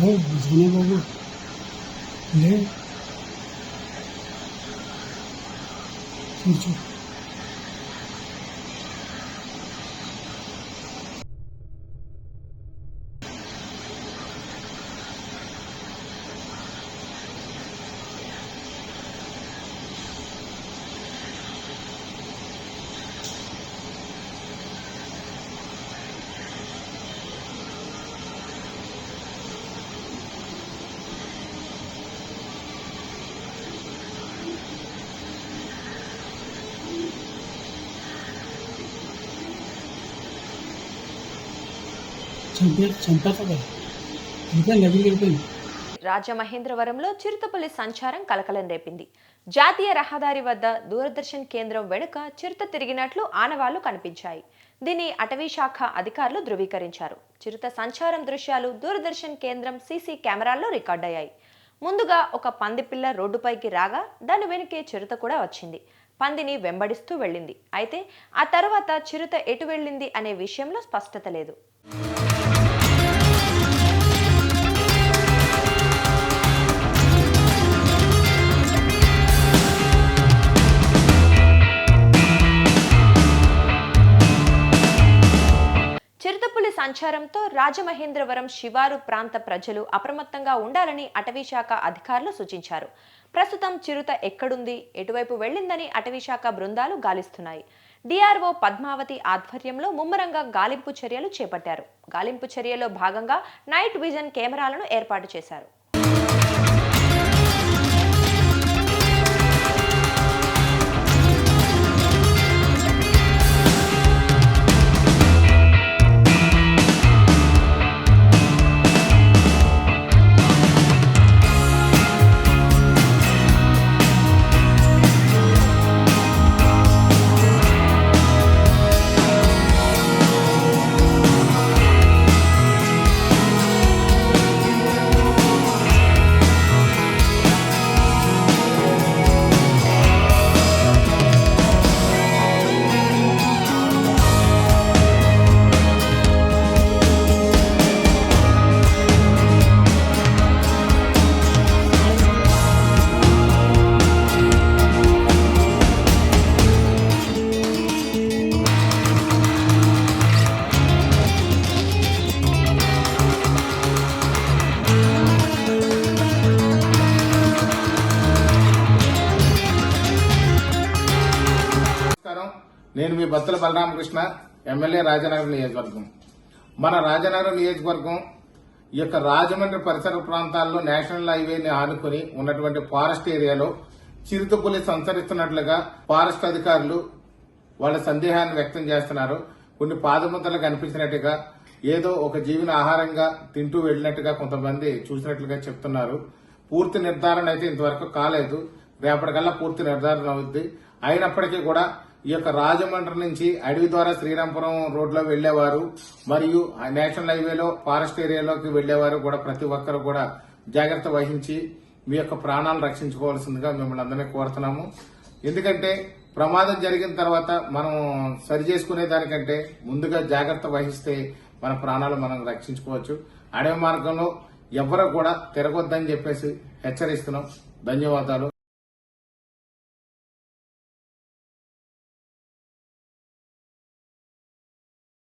बुझने बाबू ले चल చంపేస్తా వెళ్ళిపోయింది. రాజమహేంద్రవరంలో చిరుతపులి సంచారం కలకలం రేపింది. జాతీయ రహదారి వద్ద దూరదర్శన్ కేంద్రం వెనుక చిరుత తిరిగినట్లు ఆనవాళ్లు కనిపించాయి. దీన్ని అటవీ శాఖ అధికారులు ధృవీకరించారు. చిరుత సంచారం దృశ్యాలు దూరదర్శన్ కేంద్రం సీసీ కెమెరాల్లో రికార్డయ్యాయి. ముందుగా ఒక పంది పిల్ల రోడ్డుపైకి రాగా దాని వెనుకే చిరుత కూడా వచ్చింది. పందిని వెంబడిస్తూ వెళ్ళింది. అయితే ఆ తర్వాత చిరుత ఎటు వెళ్ళింది అనే విషయంలో స్పష్టత లేదు. చిరుతపులి సంచారంతో రాజమహేంద్రవరం శివారు ప్రాంత ప్రజలు అప్రమత్తంగా ఉండాలని అటవీశాఖ అధికారులు సూచించారు. ప్రస్తుతం చిరుత ఎక్కడుంది, ఎటువైపు వెళ్లిందని అటవీశాఖ బృందాలు గాలిస్తున్నాయి. డిఆర్ఓ పద్మావతి ఆధ్వర్యంలో ముమ్మరంగా గాలింపు చర్యలు చేపట్టారు. గాలింపు చర్యలో భాగంగా నైట్ విజన్ కెమెరాలను ఏర్పాటు చేశారు. నేను మీ బత్తుల బలరామకృష్ణ, ఎమ్మెల్యే రాజనగరం నియోజకవర్గం. మన రాజనగరం నియోజకవర్గం ఈ యొక్క రాజమండ్రి పరిసర ప్రాంతాల్లో నేషనల్ హైవేని ఆనుకుని ఉన్నటువంటి ఫారెస్ట్ ఏరియాలో చిరుతపులి సంచరిస్తున్నట్లుగా ఫారెస్ట్ అధికారులు వాళ్ళ సందేహాన్ని వ్యక్తం చేస్తున్నారు. కొన్ని పాదముద్రలు కనిపించినట్టుగా, ఏదో ఒక జీవిని ఆహారంగా తింటూ వెళ్లినట్టుగా కొంతమంది చూసినట్లుగా చెప్తున్నారు. పూర్తి నిర్ధారణ అయితే ఇంతవరకు కాలేదు. రేపటికల్లా పూర్తి నిర్ధారణ అవుద్ది. అయినప్పటికీ కూడా ఈ యొక్క రాజమండ్రి నుంచి అడవి ద్వారా శ్రీరాంపురం రోడ్లో వెళ్లేవారు మరియు నేషనల్ హైవేలో ఫారెస్ట్ ఏరియాలోకి వెళ్లేవారు కూడా ప్రతి ఒక్కరు కూడా జాగ్రత్త వహించి మీ యొక్క ప్రాణాలను రక్షించుకోవాల్సిందిగా మిమ్మల్ని అందరినీ కోరుతున్నాము. ఎందుకంటే ప్రమాదం జరిగిన తర్వాత మనం సరి చేసుకునే దానికంటే ముందుగా జాగ్రత్త వహిస్తే మన ప్రాణాలు మనం రక్షించుకోవచ్చు. అడవి మార్గంలో ఎవరు కూడా తిరగొద్దని చెప్పేసి హెచ్చరిస్తున్నాం. ధన్యవాదాలు.